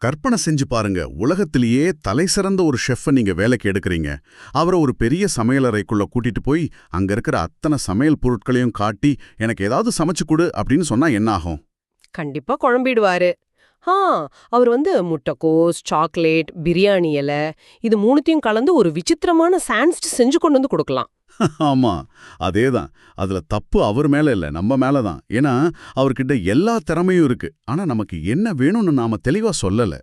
கற்பனை செஞ்சு பாருங்க, உலகத்திலேயே தலைசிறந்த ஒரு ஷெஃப்பை நீங்க வேலைக்கு எடுக்கறீங்க. அவரை ஒரு பெரிய சமையலறைக்குள்ள கூட்டிட்டு போய் அங்க இருக்கிற அத்தனை சமையல் பொருட்களையும் காட்டி எனக்கு ஏதாவது சமைச்சு கொடு அப்படின்னு சொன்னா என்ன ஆகும்? கண்டிப்பா குழம்பிடுவாரு. ஆ அவர் முட்டைக்கோஸ், சாக்லேட், பிரியாணி இலை இது மூணுத்தையும் கலந்து ஒரு விசித்திரமான சாண்ட்விச் செஞ்சு கொண்டு வந்து கொடுக்கலாம். ஆமா, அதேதான். அதுல தப்பு அவர் மேல இல்ல, நம்ம மேல தான். ஏன்னா அவர்கிட்ட எல்லா திறமையும் இருக்கு. ஆனா நமக்கு என்ன வேணும்னு நாம தெளிவா சொல்லல.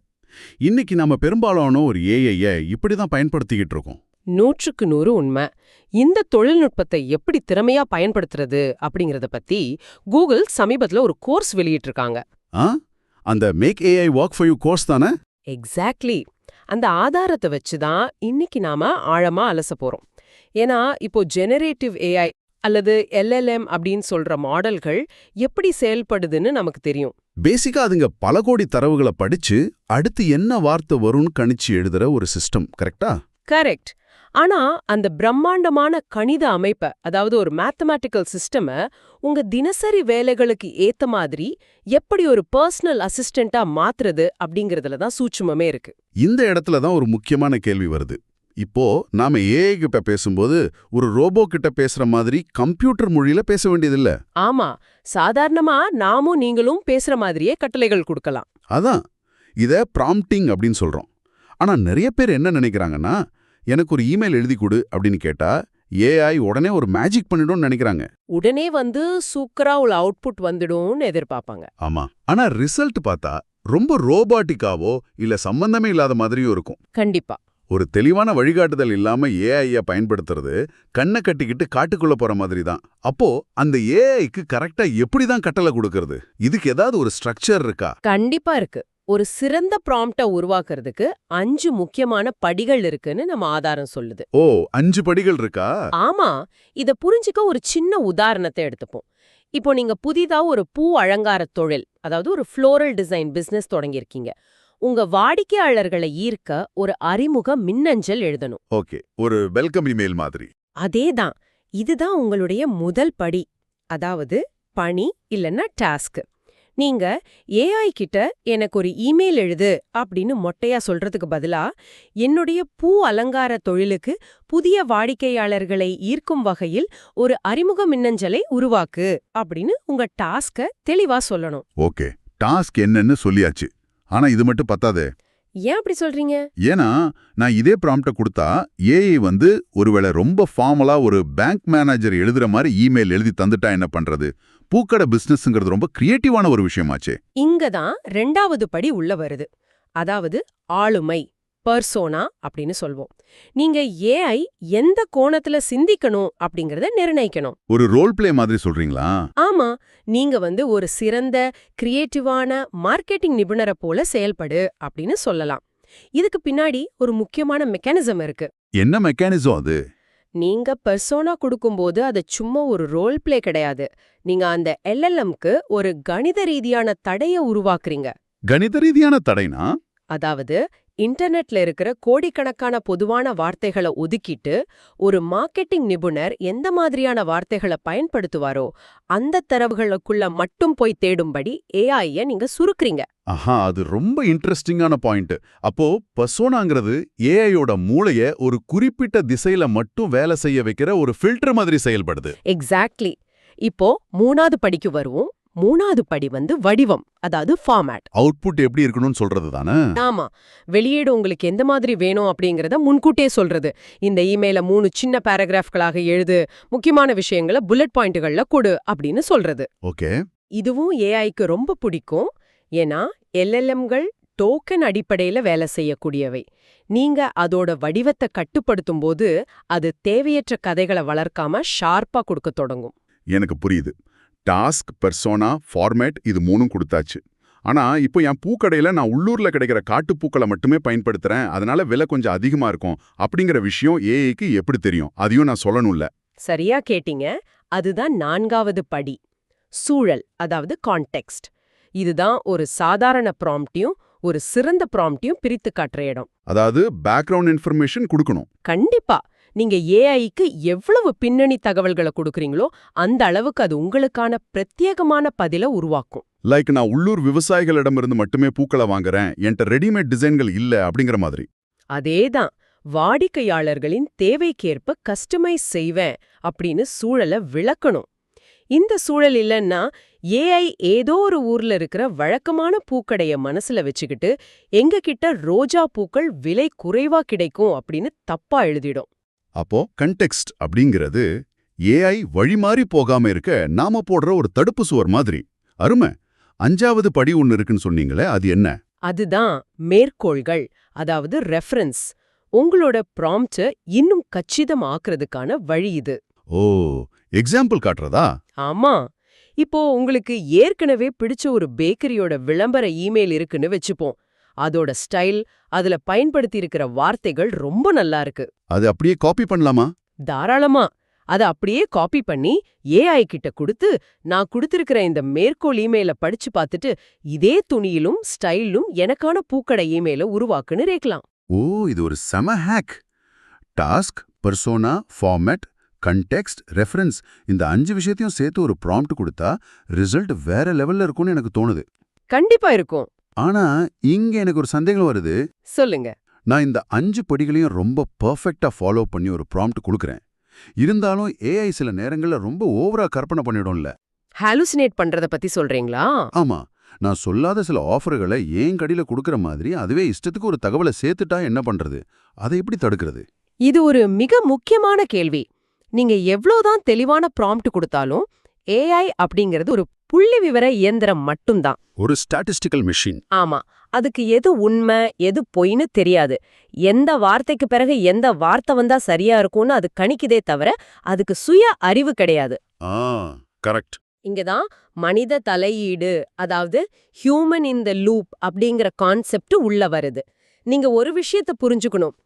இன்னைக்கு நாம பெரும்பாலான ஒரு ஏஐய இப்படிதான் பயன்படுத்திக்கிட்டு இருக்கோம். 100க்கு 100 உண்மை. இந்த தொழில்நுட்பத்தை எப்படி திறமையா பயன்படுத்துறது அப்படிங்கறத பத்தி கூகுள் சமீபத்துல ஒரு கோர்ஸ் வெளியிட்டிருக்காங்க. ஆ, அந்த make AI work for you course தானே? எக்ஸாக்ட்லி. அந்த ஆதாரத்தை வச்சு தான் இன்னைக்கு நாம ஆழமா அலச போறோம். ஏன்னா இப்போ ஜெனரேட்டிவ் ஏஐ அல்லது எல்எல்எம் அப்படின்னு சொல்ற மாடல்கள் எப்படி செயல்படுதுன்னு நமக்கு தெரியும். பேசிக்கா அதுங்க பல கோடி தரவுகளை படிச்சு அடுத்து என்ன வார்த்தை வரும்னு கணிச்சு எழுதுற ஒரு சிஸ்டம், கரெக்டா? கரெக்ட். ஆனா அந்த பிரம்மாண்டமான கணித அமைப்பை, அதாவது ஒரு மேத்தமேட்டிக்கல் சிஸ்டமை உங்க தினசரி வேலைகளுக்கு ஏத்த மாதிரி எப்படி ஒரு பர்சனல் அசிஸ்டண்டா மாத்துறது அப்படிங்கறதுல தான் சூட்சுமமே இருக்கு. இந்த இடத்துல தான் ஒரு முக்கியமான கேள்வி வருது. இப்போ நாம ஏஐ கிட்ட பேசும்போது ஒரு ரோபோ கிட்ட பேசுற மாதிரி கம்ப்யூட்டர் மொழியில பேச வேண்டியதில்ல. ஆமா, சாதாரணமா நாமும் நீங்களும் பேசுற மாதிரியே கட்டளைகள் கொடுக்கலாம். அதான் இத ப்ராம்ப்டிங் அப்படின்னு சொல்றோம். ஆனா நிறைய பேர் என்ன நினைக்கிறாங்கன்னா, எனக்கு ஒரு இமெயில் எழுதி கொடு அப்படின்னு கேட்டா ஏஐ உடனே ஒரு மேஜிக் பண்ணிடும்னு நினைக்கிறாங்க. உடனே சூக்கரா உள்ள அவுட்புட் வந்துடும்னு எதிர்பார்ப்பாங்க. ஆமா, ஆனா ரிசல்ட் பார்த்தா ரொம்ப ரோபாட்டிக்காவோ இல்ல சம்பந்தமே இல்லாத மாதிரியும் இருக்கும். கண்டிப்பா. ஒரு தெளிவான வழிகாட்டுதல் இல்லாம ஏஐய பயன்படுத்துறது கண்ணை கட்டிக்கிட்டு காட்டுக்குள்ள போற மாதிரி தான். அப்போ அந்த ஏஐக்கு கரெக்டா எப்படி தான் கட்டளை கொடுக்கறது? இதுக்கு ஏதாவது ஒரு ஸ்ட்ரக்சர் இருக்கா? கண்டிப்பா இருக்கு. ஒரு சிறந்த ப்ராம்ப்ட உருவாக்குறதுக்கு 5 முக்கியமான படிகள் இருக்குன்னு நம்ம ஆதாரம் சொல்லுது. ஓ, 5 படிகள் இருக்கா? ஆமா. இத புரிஞ்சுக்க ஒரு சின்ன உதாரணத்தை எடுத்துப்போம். இப்போ நீங்க புதிதா ஒரு பூ அலங்கார தொழில், அதாவது ஒரு ஃப்ளோரல் டிசைன் பிசினஸ் தொடங்கியிருக்கீங்க. உங்க வாடிக்கையாளர்களை ஈர்க்க ஒரு அறிமுக மின்னஞ்சல் எழுதணும். ஓகே, ஒரு வெல்கம் இமெயில் மாதிரி. அதேதான். இதுதான் உங்களுடைய முதல் படி, அதாவது பணி இல்லைன்னா டாஸ்க். நீங்க ஏஐ கிட்ட எனக்கு ஒரு இமெயில் எழுது அப்படின்னு மொட்டையா சொல்றதுக்கு பதிலா, என்னுடைய பூ அலங்கார தொழிலுக்கு புதிய வாடிக்கையாளர்களை ஈர்க்கும் வகையில் ஒரு அறிமுக மின்னஞ்சலை உருவாக்கு அப்படின்னு உங்க டாஸ்க தெளிவா சொல்லணும். ஓகே, டாஸ்க் என்னன்னு சொல்லியாச்சு. ஆனா இது மட்டும் பத்தாதே. ஏன் அப்படி சொல்றீங்க? ஏன்னா நான் இதே ப்ராம்ப்ட கொடுத்தா ஏஐ ஒருவேளை ரொம்ப ஃபார்மலா ஒரு பேங்க் மேனேஜர் எழுதுற மாதிரி இமெயில் எழுதி தந்துட்டா என்ன பண்றது? பூக்கடை பிசினஸ்ங்கிறது ரொம்ப கிரியேட்டிவான ஒரு விஷயமாச்சே. இங்கதான் 2வது படி உள்ள வருது. அதாவது ஆளுமை, பர்சோனா அப்படின்னு சொல்வோம். நீங்க ஏஐ எந்த கோணத்துல சிந்திக்கணும் அப்படிங்கறத நிர்ணயிக்கணும். ஒரு ரோல் பிளே மாதிரி சொல்றீங்களா? ஆமா, நீங்க ஒரு சிறந்த கிரியேட்டிவான மார்க்கெட்டிங் நிபுணரை போல செயல்படு அப்படின்னு சொல்லலாம். இதுக்கு பின்னாடி ஒரு முக்கியமான மெக்கானிசம் இருக்கு. என்ன மெக்கானிசம் அது? நீங்க பர்சோனா கொடுக்கும்போது அது சும்மா ஒரு ரோல் பிளே கிடையாது. நீங்க அந்த எல்எல்எம்க்கு ஒரு கணித ரீதியான தடையை உருவாக்குறீங்க. கணித ரீதியான தடைனா? அதாவது இன்டர்நெட்ல இருக்கிற கோடிக்கணக்கான பொதுவான வார்த்தைகளை ஒதுக்கிட்டு ஒரு மார்க்கெட்டிங் நிபுணர் எந்த மாதிரியான வார்த்தைகளை பயன்படுத்துவாரோ அந்த தரவுகளுக்குள்ள மட்டும் போய் தேடும்படி ஏஐய நீங்க சுருக்குறீங்க. ஆஹா, அது ரொம்ப இன்ட்ரெஸ்டிங்கான பாயிண்ட். அப்போ பர்சோனாங்கிறது ஏஐயோட மூளைய ஒரு குறிப்பிட்ட திசையில மட்டும் வேலை செய்ய வைக்கிற ஒரு ஃபில்டர் மாதிரி செயல்படுது. எக்ஸாக்ட்லி. இப்போ 3வது படிக்கு வருவோம். 3வது படி வடிவம், அதாவது ஃபார்மேட். அவுட்புட் எப்படி இருக்கணும்னு சொல்றது தானே? ஆமா, வெளியீடு உங்களுக்கு எந்த மாதிரி வேணும் அப்படிங்கறத முன்கூட்டியே சொல்றது. இந்த இமெயில 3 சின்ன பேராகிராஃப்களாக எழுது, முக்கியமான விஷயங்களை புல்லட் பாயிண்ட்கள்ல கொடு அப்படின்னு சொல்றது. ஓகே. இதுவும் ஏஐக்கு ரொம்ப பிடிக்கும். ஏன்னா எல்எல்எம்கள் டோக்கன் அடிப்படையில வேலை செய்யக்கூடியவை. நீங்க அதோட வடிவத்தை கட்டுப்படுத்தும் போது அது தேவையற்ற கதைகளை வளர்க்காம ஷார்ப்பா கொடுக்க தொடங்கும். எனக்கு புரியுது. டாஸ்க், பெர்சோனா, ஃபார்மேட் இது 3ம் கொடுத்தாச்சு. ஆனா இப்போ என் பூக்கடையில நான் உள்ளூர்ல கிடைக்கிற காட்டுப்பூக்களை மட்டுமே பயன்படுத்துறேன், அதனால விலை கொஞ்சம் அதிகமா இருக்கும் அப்படிங்கிற விஷயம் ஏஐக்கு எப்படி தெரியும்? அதையும் நான் சொல்லணும்ல. சரியா கேட்டீங்க. அதுதான் 4வது படி, சூழல், அதாவது கான்டெக்ஸ்ட். இதுதான் ஒரு சாதாரண ப்ராம்ப்டையும் ஒரு சிறந்த ப்ராம்ப்டையும் பிரித்து காட்டுற இடம். அதாவது பேக்ரவுண்ட் இன்ஃபர்மேஷன் கொடுக்கணும். கண்டிப்பா. நீங்க ஏஐக்கு எவ்வளவு பின்னணி தகவல்களை கொடுக்கறீங்களோ அந்த அளவுக்கு அது உங்களுக்கான பிரத்யேகமான பதில உருவாக்கும். லைக் நான் உள்ளூர் விவசாயிகளிடமிருந்து மட்டுமே பூக்களை வாங்குறேன், என்கிட்ட ரெடிமேட் டிசைன்கள் இல்ல அப்படிங்கிற மாதிரி. அதேதான், வாடிக்கையாளர்களின் தேவைக்கேற்ப கஸ்டமைஸ் செய்வேன் அப்படின்னு சூழலை விளக்கணும். இந்த சூழல் இல்லைன்னா ஏஐ ஏதோ ஒரு ஊர்ல இருக்கிற வழக்கமான பூக்கடைய மனசுல வச்சுக்கிட்டு எங்க கிட்ட ரோஜா பூக்கள் விலை குறைவா கிடைக்கும் அப்படின்னு தப்பா எழுதிடும். அப்போ கண்டெக்ஸ்ட் அப்படிங்கிறது ஏஐ வழிமாறி போகாம இருக்க நாம போடுற ஒரு தடுப்பு சுவர் மாதிரி. அருமை. 5வது படி ஒன்னு இருக்குன்னு சொன்னீங்களே, அது என்ன? அதுதான் மேற்கோள்கள், அதாவது ரெஃபரன்ஸ். உங்களோட ப்ராம்ப்ட இன்னும் கச்சிதமாக்குறதுக்கான வழி இது. ஓ, எக்ஸாம்பிள் காட்டுறதா? ஆமா. இப்போ உங்களுக்கு ஏற்கனவே பிடிச்ச ஒரு பேக்கரியோட விளம்பர இமெயில் இருக்குன்னு வச்சுப்போம். அதோட ஸ்டைல், அதுல பயன்படுத்தி இருக்கிற வார்த்தைகள் ரொம்ப நல்லா இருக்கு. அது அப்படியே காப்பி பண்ணலாமா? தாராளமா. அத அப்படியே காப்பி பண்ணி ஏஐ கிட்ட கொடுத்து, நான் கொடுத்திருக்கிற இந்த மேற்கோள் இமெயில படிச்சு பார்த்துட்டு இதே துணியிலும் ஸ்டைலும் எனக்கான பூக்கடை இமெயில உருவாக்குன்னு கேட்கலாம். ஓ, இது ஒரு செம hack. Task, persona, format, context, reference, இந்த 5 விஷயத்தையும் சேர்த்து ஒரு ப்ராம்ப்ட் கொடுத்தா ரிசல்ட் வேற லெவல்ல இருக்கும்னு எனக்கு தோணுது. கண்டிப்பா இருக்கும். ஆனா இங்க எனக்கு ஒரு சந்தேகம் வருது. சொல்லுங்க. நான் இந்த 5 படிகளையும் ரொம்ப பெர்ஃபெக்ட்டா ஃபாலோ பண்ணி ஒரு ப்ராம்ப்ட் கொடுக்கறேன். இருந்தாலும் ஏஐ சில நேரங்கள்ல ரொம்ப ஓவரா கற்பனை பண்ணிடும்ல. ஹாலுசினேட் பண்றத பத்தி சொல்றீங்களா? ஆமா, நான் சொல்லாத சில ஆஃபர்களை ஏன் கடியில கொடுக்கற மாதிரி அதுவே இஷ்டத்துக்கு ஒரு தகவலை சேர்த்துட்டா என்ன பண்றது? அதை எப்படி தடுக்கிறது? இது ஒரு மிக முக்கியமான கேள்வி. நீங்க எவ்வளவுதான் தெளிவான ப்ராம்ப்ட் கொடுத்தாலும் ஏஐ அப்படிங்கிறது ஒரு புள்ளிவிவர இயந்திரம் மட்டும்தான். ஒரு ஸ்டாட்டிஸ்டிக்கல் மெஷின். ஆமா. அதுக்கு எது உண்மை எது பொய்ன்னு தெரியாது. எந்த வார்த்தைக்கு பிறகு எந்த வார்த்தை வந்தா சரியா இருக்கும்னு அது கணிக்குதே தவிர அதுக்கு சுய அறிவு கிடையாது. கரெக்ட். இங்கதான் மனித தலையீடு, அதாவது ஹியூமன் இன் த லூப் அப்படிங்கிற கான்செப்ட் உள்ள வருது. நீங்க ஒரு விஷயத்தை புரிஞ்சுக்கணும்.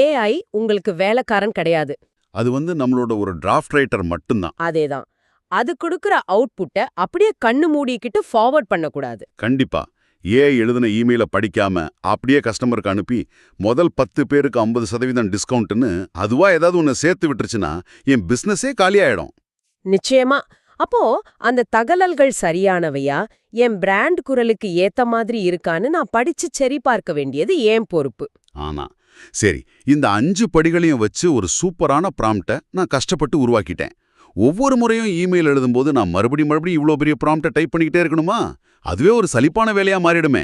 ஏஐ உங்களுக்கு வேலைக்காரன் கிடையாது. அது நம்மளோட ஒரு டிராஃப்ட் ரைட்டர் மட்டும்தான். அதேதான். அது கொடுக்கிற அவுட்புட்டை அப்படியே கண்ணு மூடிக்கிட்டு ஃபார்வர்ட் பண்ணக்கூடாது. கண்டிப்பா. ஏஐ எழுதின இமெயில படிக்காம அப்படியே கஸ்டமருக்கு அனுப்பி முதல் 10 பேருக்கு 50% டிஸ்கவுண்ட்னு அதுவா ஏதாவது ஒன்னு சேர்த்து விட்டுருச்சுன்னா என் பிசினஸே காலியாயிடும். நிச்சயமா. அப்போ அந்த தகவல்கள் சரியானவையா, என் பிராண்ட் குரலுக்கு ஏத்த மாதிரி இருக்கான்னு நான் படிச்சு சரி பார்க்க வேண்டியது ஏன் பொறுப்பு. ஆனா சரி, இந்த 5 படிகளையும் வச்சு ஒரு சூப்பரான ப்ராம்ப்டை நான் கஷ்டப்பட்டு உருவாக்கிட்டேன். ஒவ்வொரு முறையும் இமெயில் எழுதும்போது நான் மறுபடியும் இவ்ளோ பெரிய ப்ராம்ப்டை டைப் பண்ணிக்கிட்டே இருக்கணுமா? அதுவே ஒரு சலிப்பான வேலையா மாறிடுமே.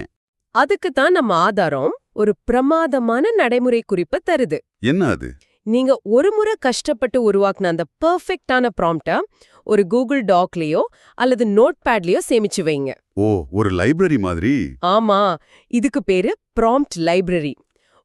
அதுக்கு தான் நம்ம ஆதாரம் ஒரு பிரமாதமான நடைமுறை குறிப்பை தருது. என்ன அது? நீங்க ஒரு முறை கஷ்டப்பட்டு உருவாக்குன அந்த பெர்ஃபெக்ட்டான ப்ராம்ப்டை ஒரு கூகுள் டாக்லயோ அல்லது நோட் பேட்லயோ சேமிச்சு வைங்க. ஓ, ஒரு லைப்ரரி மாதிரி. ஆமா, இதுக்கு பேரு ப்ராம்ப்ட் லைப்ரரி.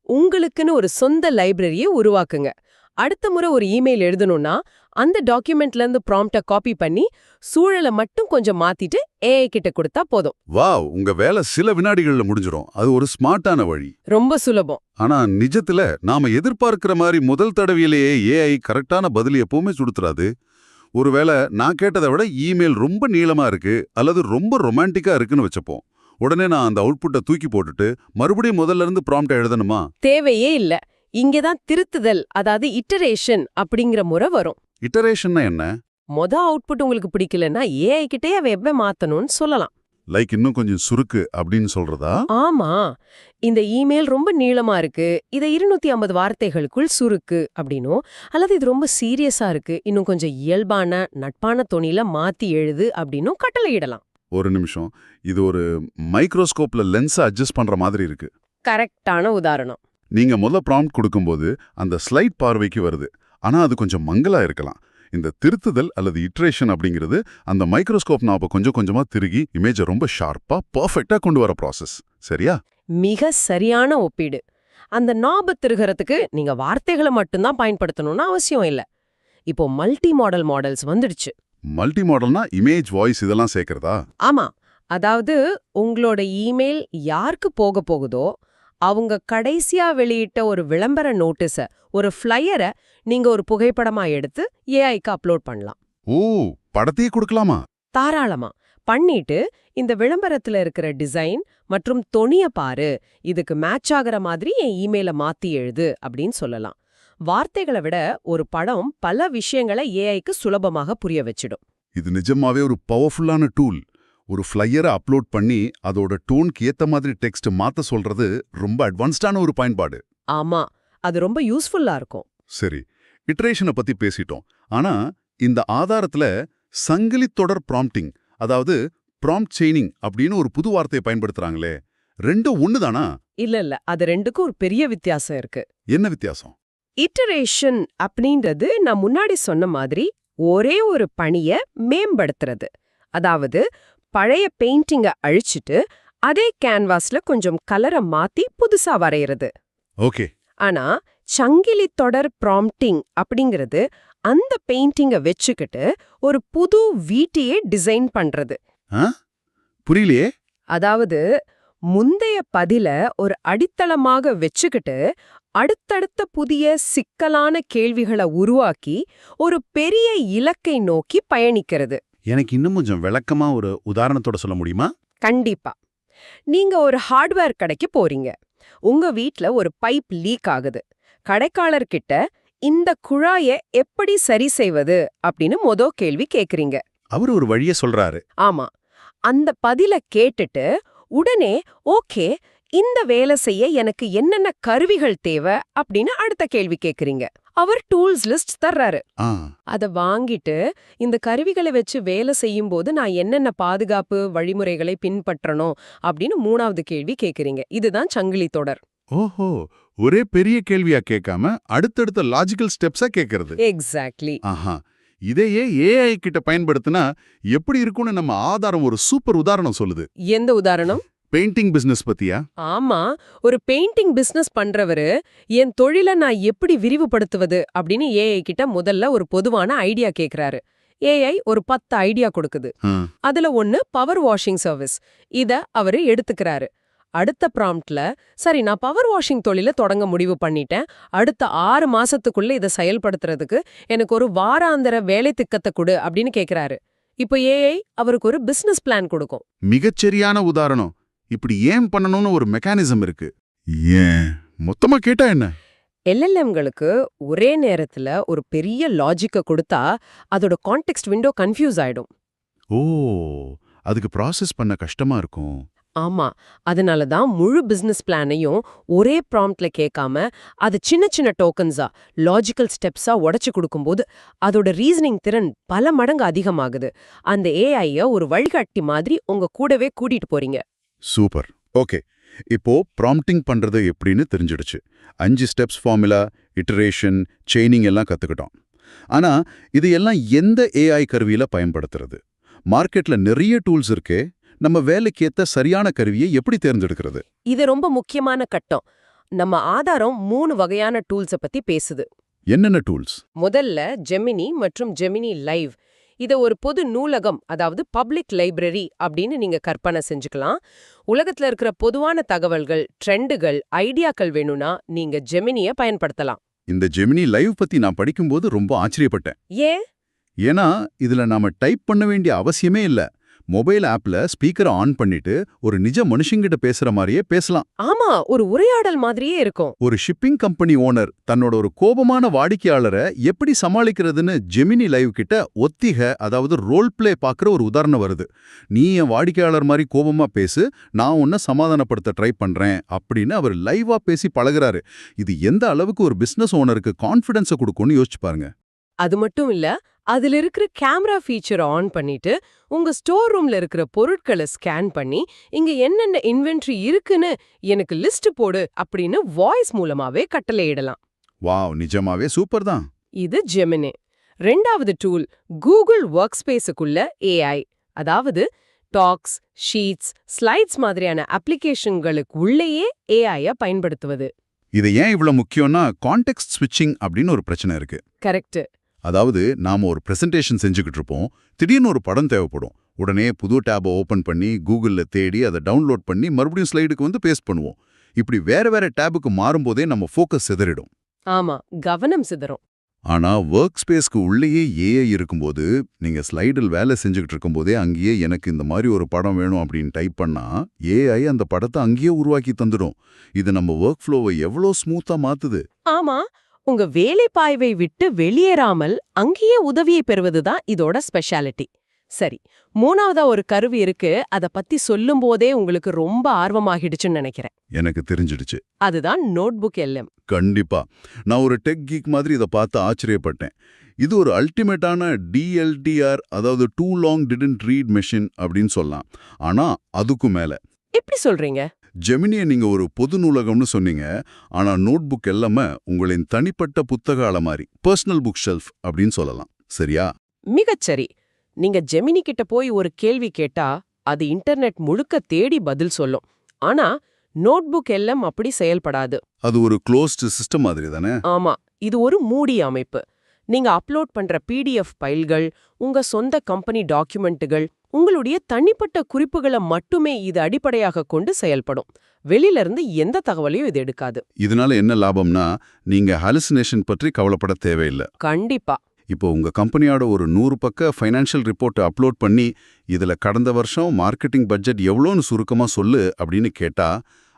உங்களுக்குன்னு ஒரு சொந்த லைப்ரரியை உருவாக்குங்க. அடுத்த முறை ஒரு இமெயில் எழுதணும்னா அந்த டாக்குமெண்ட்ல இருந்து ப்ராம்ப்ட காப்பி பண்ணி சூழலை மட்டும் கொஞ்சம் மாத்திட்டு ஏஐ கிட்ட கொடுத்தா போதும். வாவ், உங்க வேலை சில வினாடிகள்ல முடிஞ்சிரும். அது ஒரு ஸ்மார்ட்டான வழி. ரொம்ப சுலபம். ஆனா நிஜத்துல நாம எதிர்பார்க்கிற மாதிரி முதல் தடவையிலேயே ஏஐ கரெக்டான பதில் எப்பவுமே சுடுத்துறாது. ஒருவேளை நான் கேட்டதை விட இமெயில் ரொம்ப நீளமா இருக்கு அல்லது ரொம்ப ரொமான்டிக்கா இருக்குன்னு வச்சப்போம், உடனே நான் அந்த அவுட்புட்டை தூக்கி போட்டுட்டு மறுபடியும் முதல்ல இருந்து ப்ராம்ப்ட எழுதணுமா? தேவையே இல்ல. இங்கதான் திருத்துதல், அதாவது இட்டரேஷன் அப்படிங்கிற முறை வரும். இட்டரேஷன்னா என்ன? அவுட்புட் உங்களுக்கு பிடிக்கலன்னா ஏஐ கிட்டே வெப்ப மாத்தணும்னு சொல்லலாம். லைக் இன்னும் கொஞ்சம் சுருக்கு அப்படின்னு சொல்றதா? ஆமா. இந்த இமெயில் ரொம்ப நீளமா இருக்கு, இதை 250 வார்த்தைகளுக்குள் சுருக்கு அப்படின்னும், அல்லது இது ரொம்ப சீரியஸா இருக்கு, இன்னும் கொஞ்சம் இயல்பான நட்பான தொனியில மாத்தி எழுது அப்படின்னும் கட்டளையிடலாம். ஒரு நிமிஷம், இது ஒரு மைக்ரோஸ்கோப்ல லென்ஸை அட்ஜஸ்ட் பண்ற மாதிரி இருக்கு. கரெக்டான உதாரணம். நீங்க முதல்ல ப்ராம்ப்ட் கொடுக்கும்போது அந்த ஸ்லைட் பார்வைக்கு வருது, ஆனா அது கொஞ்சம் மங்கலா இருக்கலாம். இந்த திருத்துதல் அல்லது இட்ரேஷன் அப்படிங்கிறது அந்த மைக்ரோஸ்கோப் நாப கொஞ்சம் கொஞ்சமா திருகி இமேஜை ரொம்ப ஷார்ப்பா பர்ஃபெக்டா கொண்டு வர ப்ராசஸ். சரியா? மிக சரியான ஒப்பீடு. அந்த நாப திருகிறதுக்கு நீங்க வார்த்தைகளை மட்டும்தான் பயன்படுத்தணும்னு அவசியம் இல்ல. இப்போ மல்டி மாடல் மாடல்ஸ் வந்துடுச்சு. மல்டி மாடல்னா இமேஜ், வாய்ஸ் இதெல்லாம் சேர்க்கறதா? ஆமா. அதாவது உங்களோட இமெயில் யாருக்கு போக போகுதோ அவங்க கடைசியா வெளியிட்ட ஒரு விளம்பர நோட்டீஸ, ஒரு ஃப்ளையரை நீங்க ஒரு புகைப்படமா எடுத்து ஏஐக்கு அப்லோட் பண்ணலாம். ஓ, படத்தையே கொடுக்கலாமா? தாராளமா. பண்ணிட்டு இந்த விளம்பரத்துல இருக்கிற டிசைன் மற்றும் தொனிய பாரு, இதுக்கு மேட்ச் ஆகிற மாதிரி என் இமெயில மாத்தி எழுது அப்படின்னு சொல்லலாம். வார்த்தைகளை விட ஒரு படம் பல விஷயங்களை ஏஐக்கு சுலபமாக புரிய வச்சிடும். இது நிஜமாவே ஒரு பவர்ஃபுல்லான டூல். ஒரு ஃப்ளையரை அப்லோட் பண்ணி அதோட டோனுக்கு ஏத்த மாதிரி டெக்ஸ்ட் மாத்த சொல்றது ரொம்ப அட்வான்ஸ்டான ஒரு பயன்பாடு. ஆமா, அது ரொம்ப யூஸ்ஃபுல்லா இருக்கும். சரி, இட்டரேஷனை பத்தி பேசிட்டோம். ஆனா இந்த ஆதாரத்துல சங்கிலி தொடர் ப்ராம்ப்டிங், அதாவது ப்ராம்ப்ட் செயினிங் அப்படின்னு ஒரு புது வார்த்தையை பயன்படுத்துறாங்களே, ரெண்டும் ஒண்ணுதானா? இல்ல, அது ரெண்டுக்கும் ஒரு பெரிய வித்தியாசம் இருக்கு. என்ன வித்தியாசம்? இட்டரேஷன் அப்படின்றது நான் முன்னாடி சொன்ன மாதிரி ஒரே ஒரு பணிய மேம்படுத்துறது. அதாவது பழைய பெயிண்டிங்க அழிச்சிட்டு அதே கேன்வாஸ்ல கொஞ்சம் கலரை மாத்தி புதுசா வரையறது. ஓகே. ஆனா சங்கிலி தொடர் ப்ராம்ப்டிங் அப்படிங்கிறது அந்த பெயிண்டிங்க வச்சுக்கிட்டு ஒரு புது வீட்டையே டிசைன் பண்றது. புரியலையே. அதாவது முந்தைய பதில ஒரு அடித்தளமாக வச்சுக்கிட்டு அடுத்தடுத்த புதிய சிக்கலான கேள்விகளை உருவாக்கி ஒரு பெரிய இலக்கை நோக்கி பயணிக்கிறது. எனக்கு இன்னும் கொஞ்சம் விளக்கமா ஒரு உதாரணத்தோட சொல்ல முடியுமா? கண்டிப்பா. நீங்க ஒரு ஹார்ட்வேர் கடைக்கு போறீங்க. உங்க வீட்ல ஒரு பைப் லீக் ஆகுது. கடைக்காரர்கிட்ட இந்த குழாயை எப்படி சரி செய்வது அப்படின்னு கேள்வி கேக்குறீங்க. அவர் ஒரு வழிய சொல்றாரு. ஆமா. அந்த பதில கேட்டுட்டு உடனே ஓகே, இந்த வேலை செய்ய எனக்கு என்னென்ன கருவிகள் தேவை அப்படின்னு அடுத்த கேள்வி கேக்குறீங்க. அவர் டூல்ஸ் லிஸ்ட் தர்றாரு. அத வாங்கிட்டு இந்த கருவிகளை வச்சு வேலை செய்யும் போது நான் என்னென்ன பாதுகாப்பு வழிமுறைகளை பின்பற்றணும் அப்படின்னு மூணாவது கேள்வி கேக்குறீங்க. இதுதான் சங்கிலி தொடர். ஓஹோ, ஒரே பெரிய கேள்வியா கேட்காம அடுத்தடுத்த லாஜிக்கல் ஸ்டெப்ஸா கேக்குறது. எக்ஸாக்ட்லி. ஆஹா, இதையே ஏஐ கிட்ட பயன்படுத்தினா எப்படி இருக்கும்னு நம்ம ஆதாரம் ஒரு சூப்பர் உதாரணம் சொல்லுது. எந்த உதாரணம்? பெயிண்டிங் பிசினஸ் பத்தியா? ஆமா, ஒரு பெயிண்டிங் பிசினஸ் பண்றவரு என் தொழிலை நான் எப்படி விரிவுபடுத்துவது அப்படின்னு ஏஐ கிட்ட முதல்ல ஒரு பொதுவான ஐடியா கேக்குறாரு. ஏஐ ஒரு 10 ஐடியா கொடுக்குது. அதுல ஒன்னு பவர் வாஷிங் சர்வீஸ். இத அவரு எடுத்துக்கிறாரு. அடுத்த ப்ராம்ப்ட்ல சரி, நான் பவர் வாஷிங் தொழில தொடங்க முடிவு பண்ணிட்டேன். அடுத்த 6 மாசத்துக்குள்ள இதை செயல்படுத்துறதுக்கு எனக்கு ஒரு வாராந்திர வேலை திட்டத்தை கொடு அப்படின்னு கேக்குறாரு. இப்போ ஏஐ அவருக்கு ஒரு பிசினஸ் பிளான் கொடுக்கும். மிகச்சரியான உதாரணம். இப்படி ஏன் பண்ணணும்னு ஒரு மெக்கானிசம் இருக்கு. ஏன் மொத்தமா கேட்டா என்ன? எல்எல்எம்களுக்கு ஒரே நேரத்துல ஒரு பெரிய லாஜிக்க கொடுத்தா அதோட கான்டெக்ஸ்ட் விண்டோ கன்ஃபியூஸ் ஆயிடும். ஓ, அதுக்கு ப்ராசஸ் பண்ண கஷ்டமா இருக்கும். ஆமா, அதனால தான் முழு பிசினஸ் பிளானையும் ஒரே ப்ராம்ப்ட்ல கேட்காம அது சின்ன சின்ன டோக்கன்ஸா லாஜிக்கல் ஸ்டெப்ஸா உடைச்சு கொடுக்கும்போது அதோட ரீசனிங் திறன் பல மடங்கு அதிகமாகுது. அந்த ஏஐய ஒரு வழிகாட்டி மாதிரி உங்க கூடவே கூட்டிட்டு போறீங்க. சூப்பர். ஓகே, இப்போ ப்ராம்ப்டிங் பண்றது எப்படின்னு தெரிஞ்சிடுச்சு. 5 ஸ்டெப்ஸ் ஃபார்முலா, இட்டரேஷன், செயினிங் எல்லாம் கத்துக்கிட்டோம். ஆனா இது எல்லாம் எந்த ஏஐ கருவியில பயன்படுத்துறது? மார்க்கெட்ல நிறைய டூல்ஸ் இருக்கே, நம்ம வேலைக்கேத்த சரியான கருவியை எப்படி தேர்ந்தெடுக்கிறது? இது ரொம்ப முக்கியமான கட்டம். நம்ம ஆதாரம் 3 வகையான டூல்ஸ பத்தி பேசுது. என்னென்ன டூல்ஸ்? முதல்ல ஜெமினி மற்றும் ஜெமினி லைவ். இத ஒரு பொது நூலகம், அதாவது பப்ளிக் லைப்ரரி அப்படின்னு நீங்க கற்பனை செஞ்சுக்கலாம். உலகத்துல இருக்கிற பொதுவான தகவல்கள், ட்ரெண்டுகள், ஐடியாக்கள் வேணும்னா நீங்க ஜெமினிய பயன்படுத்தலாம். இந்த ஜெமினி லைவ் பத்தி நான் படிக்கும்போது ரொம்ப ஆச்சரியப்பட்டேன். ஏன்? ஏன்னா இதுல நாம டைப் பண்ண வேண்டிய அவசியமே இல்ல. மொபைல் ஆப்ல ஸ்பீக்கரை ஆன் பண்ணிட்டு ஒரு நிஜ மனுஷங்கிட்ட பேசுற மாதிரியே பேசலாம். ஆமா, ஒரு உரையாடல் மாதிரியே இருக்கும். ஒரு ஷிப்பிங் கம்பெனி ஓனர் தன்னோட ஒரு கோபமான வாடிக்கையாளரை எப்படி சமாளிக்கிறதுன்னு ஜெமினி லைவ் கிட்ட ஒத்திக, அதாவது ரோல் பிளே பாக்குற ஒரு உதாரணம் வருது. நீ என் வாடிக்கையாளர் மாதிரி கோபமா பேசு, நான் உன்னை சமாதானப்படுத்த ட்ரை பண்றேன் அப்படின்னு அவர் லைவா பேசி பழகுறாரு. இது எந்த அளவுக்கு ஒரு பிசினஸ் ஓனருக்கு கான்ஃபிடன்ஸை கொடுக்கும்னு யோசிச்சு பாருங்க. அது மட்டும் இல்ல, அதுல இருக்கிற கேமரா ஃபீச்சரை ஆன் பண்ணிட்டு உங்க ஸ்டோர் ரூம்ல இருக்கிற பொருட்களை ஸ்கேன் பண்ணி இங்க என்னென்ன இன்வென்ட்ரி இருக்குன்னு எனக்கு லிஸ்ட் போடு அப்படின்னு வாய்ஸ் மூலமாவே கட்டளையிடலாம். வாவ், நிஜமாவே சூப்பர் தான். இது ஜெமினி. ரெண்டாவது டூல் கூகுள் ஒர்க் ஸ்பேஸுக்குள்ள ஏஐ. அதாவது டாக்ஸ், ஷீட்ஸ், ஸ்லைட்ஸ் மாதிரியான அப்ளிகேஷன்களுக்கு உள்ளேயே ஏஐய பயன்படுத்துவது. இது ஏன் இவ்வளவு முக்கியம்னா கான்டெக்ஸ்ட் ஸ்விட்சிங் அப்படின்னு ஒரு பிரச்சனை இருக்கு. கரெக்ட். அதாவது நாம ஒரு பிரசன்டேஷன் செஞ்சுக்கிட்டு இருப்போம், திடீர்னு ஒரு படம் தேவைப்படும். உடனே புது டேபை ஓபன் பண்ணி கூகுள்ல தேடி அதை டவுன்லோட் பண்ணி மறுபடியும் ஸ்லைடுக்கு வந்து பேஸ்ட் பண்ணுவோம். இப்படி வேற வேற டேபுக்கு மாறும்போதே நம்ம ஃபோக்கஸ் சிதறிடும். ஆமா, கவனம் சிதறும். ஆனா ஒர்க் ஸ்பேஸ்க்கு உள்ளேயே ஏஐ இருக்கும்போது நீங்க ஸ்லைடில் வேலை செஞ்சுக்கிட்டு இருக்கும்போதே அங்கேயே எனக்கு இந்த மாதிரி ஒரு படம் வேணும் அப்படின்னு டைப் பண்ணா ஏஐ அந்த படத்தை அங்கேயே உருவாக்கி தந்துடும். இது நம்ம ஒர்க் ஃப்ளோவை எவ்வளோ ஸ்மூத்தா மாத்துது. ஆமா, உங்க வேலைப்பாய்வை விட்டு வெளியேறாமல் அங்கேயே உதவியை பெறுவதுதான் இதோட ஸ்பெஷாலிட்டி. சரி, மூணாவதா ஒரு கருவி இருக்கு, அத பத்தி சொல்லும் போதே உங்களுக்கு ரொம்ப ஆர்வமாகிடுச்சுன்னு நினைக்கிறேன். எனக்கு தெரிஞ்சிடுச்சு. அதுதான் நோட்புக் எல்எம். கண்டிப்பா. நான் ஒரு டெக் கீக் மாதிரி இதை பார்த்து ஆச்சரியப்பட்டேன். இது ஒரு அல்டிமேட்டான DLDR, அதாவது too long didn't read machine அப்படின்னு சொல்லலாம். ஆனா அதுக்கும் மேல. எப்படி சொல்றீங்க? ஜெமினியை நீங்க ஒரு பொது நூலகம்னு சொன்னீங்க. ஆனா நோட்புக் எல்லாமே உங்களின் தனிப்பட்ட புத்தக அலமாரி, பர்சனல் புக் ஷெல்ஃப் அப்படின்னு சொல்லலாம். சரியா? மிகச்சரி. நீங்க ஜெமினி கிட்ட போய் ஒரு கேள்வி கேட்டா அது இன்டர்நெட் முழுக்க தேடி பதில் சொல்லும். ஆனா நோட்புக் எல்எம் அப்படி செயல்படாது. அது ஒரு க்ளோஸ்டு சிஸ்டம் மாதிரி தானே? ஆமா, இது ஒரு மூடிய அமைப்பு. நீங்க அப்லோட் பண்ற PDF ஃபைல்கள், உங்க சொந்த கம்பெனி டாக்குமெண்ட்டுகள், உங்களுடைய தனிப்பட்ட குறிப்புகளை மட்டுமே இது அடிப்படையாக கொண்டு செயல்படும். வெளியில இருந்து எந்த தகவலையும் இது எடுக்காது. இதனால என்ன லாபம்னா, நீங்க ஹாலுசினேஷன் பற்றி கவலைப்பட தேவையில்லை. கண்டிப்பா. இப்போ உங்க கம்பெனியோட ஒரு 100 பக்க ஃபைனான்ஷியல் ரிப்போர்ட் அப்லோட் பண்ணி, இதுல கடந்த வருஷம் மார்க்கெட்டிங் பட்ஜெட் எவ்வளோன்னு சுருக்கமா சொல்லு அப்படின்னு கேட்டா,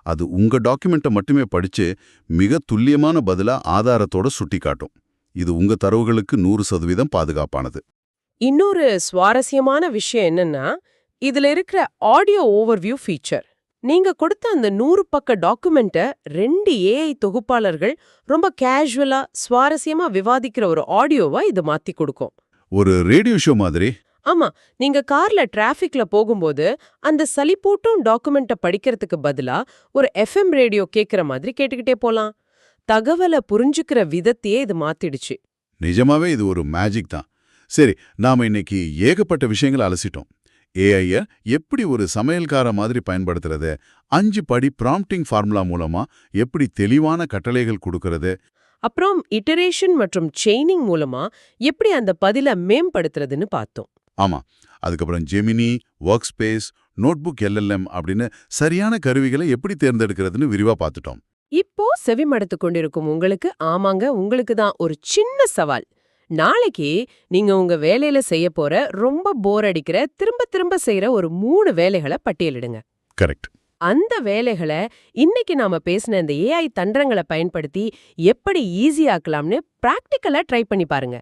அது உங்க டாக்குமெண்ட்டை மட்டுமே படிச்சு மிக துல்லியமான பதிலா ஆதாரத்தோட சுட்டிக்காட்டும். இது உங்க தரவுகளுக்கு 100% பாதுகாப்பானது. இன்னொரு சுவாரஸ்யமான விஷயம் என்னன்னா, இதுல இருக்கிற ஆடியோ ஓவர்வியூ ஃபீச்சர். நீங்க கொடுத்த அந்த 100 பக்க டாக்குமெண்ட்டை 2 AI தொகுப்பாளர்கள் ரொம்ப கேஷுவலா சுவாரஸ்யமா விவாதிக்கிற ஒரு ஆடியோவா இது மாத்தி கொடுக்கும். ஒரு ரேடியோ ஷோ மாதிரி. ஆமா, நீங்க கார்ல டிராஃபிக்ல போகும்போது அந்த சலிப்பூட்டும் டாக்குமெண்ட்டை படிக்கிறதுக்கு பதிலா ஒரு FM ரேடியோ கேட்கிற மாதிரி கேட்டுக்கிட்டே போலாம். தகவலை புரிஞ்சுக்கிற விதத்தையே இது மாத்திடுச்சு. நிஜமாவே இது ஒரு மேஜிக் தான். சரி, நாம இன்னைக்கு ஏகப்பட்ட விஷயங்களை அலசிட்டோம். ஏஐய எப்படி ஒரு சமையல்கார மாதிரி பயன்படுத்துறது, 5 படி ப்ராம்ப்டிங் ஃபார்முலா மூலமா எப்படி தெளிவான கட்டளைகள் கொடுக்கறது, அப்புறம் இட்டரேஷன் மற்றும் செயினிங் மூலமா எப்படி அந்த பதிலை மேம்படுத்துறதுன்னு பார்த்தோம். ஆமா, அதுக்கப்புறம் Gemini, work space, notebook LLM அப்படின்னு சரியான கருவிகளை எப்படி தேர்ந்தெடுக்கிறதுன்னு விரிவா பார்த்துட்டோம். இப்போ செவிமடுத்து கொண்டிருக்கும் உங்களுக்கு, ஆமாங்க, உங்களுக்கு தான் ஒரு சின்ன சவால். நாளைக்கு நீங்க உங்க வேலையில செய்ய போற ரொம்ப போர் அடிக்கிற திரும்ப திரும்ப செய்யற ஒரு 3 வேலைகளை பட்டியலிடுங்க. கரெக்ட். அந்த வேலைகளை இன்னைக்கு நாம பேசின இந்த AI தந்திரங்களை பயன்படுத்தி எப்படி ஈஸியாக்கலாம்னு பிராக்டிக்கலா ட்ரை பண்ணி பாருங்க.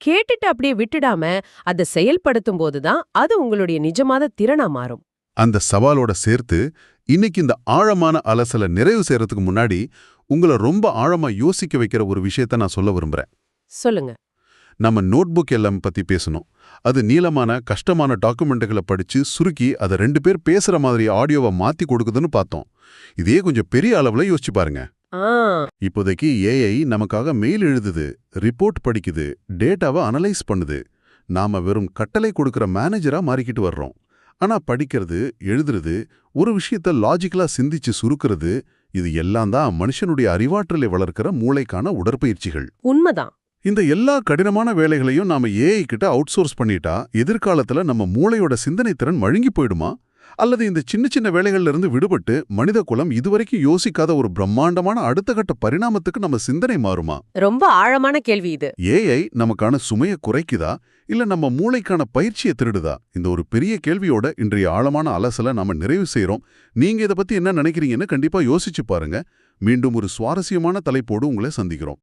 கேட்டுட்டு அப்படியே விட்டுடாம அதை செயல்படுத்தும் போதுதான் அது உங்களுடைய நிஜமான திறனா மாறும். அந்த சவாலோட சேர்த்து இன்னைக்கு இந்த ஆழமான அலசலை நிறைவு செய்யறதுக்கு முன்னாடி உங்களை ரொம்ப ஆழமா யோசிக்க வைக்கிற ஒரு விஷயத்த நான் சொல்ல விரும்புறேன். சொல்லுங்க. நம்ம நோட்புக் LLM பத்தி பேசணும். அது நீளமான கஷ்டமான டாக்குமெண்ட்டுகளை படிச்சு சுருக்கி அதை 2 பேர் பேசுற மாதிரி ஆடியோவை மாத்தி கொடுக்குதுன்னு பார்த்தோம். இதே கொஞ்சம் பெரிய அளவுல யோசிச்சு பாருங்க. இப்போதைக்கு AI நமக்காக மெயில் எழுதுது, ரிப்போர்ட் படிக்குது, டேட்டாவை அனலைஸ் பண்ணுது. நாம வெறும் கட்டளை கொடுக்கிற மேனேஜரா மாறிக்கிட்டு வர்றோம். ஆனா படிக்கிறது, எழுதுறது, ஒரு விஷயத்த லாஜிக்கலா சிந்திச்சு சுருக்கிறது, இது எல்லாம் தான் மனுஷனுடைய அறிவாற்றலை வளர்க்கிற மூளைக்கான உடற்பயிற்சிகள். உண்மைதான். இந்த எல்லா கடினமான வேலைகளையும் நாம AI கிட்ட அவுட் சோர்ஸ் பண்ணிட்டா எதிர்காலத்துல நம்ம மூளையோட சிந்தனை திறன் மழுங்கி போயிடுமா? அல்லது இந்த சின்ன சின்ன வேலைகள்ல இருந்து விடுபட்டு மனித குலம் இதுவரைக்கும் யோசிக்காத ஒரு பிரம்மாண்டமான அடுத்த கட்ட பரிணாமத்துக்கு நம்ம சிந்தனை மாறுமா? ரொம்ப ஆழமான கேள்வி இது. AI நமக்கான சுமையை குறைக்குதா இல்ல நம்ம மூளைக்கான பயிற்சியை திருடுதா? இந்த ஒரு பெரிய கேள்வியோட இன்றைய ஆழமான அலசலை நாம நிறைவு செய்றோம். நீங்க இதை பத்தி என்ன நினைக்கிறீங்கன்னு கண்டிப்பா யோசிச்சு பாருங்க. மீண்டும் ஒரு சுவாரஸ்யமான தலைப்போடு உங்களை சந்திக்கிறோம்.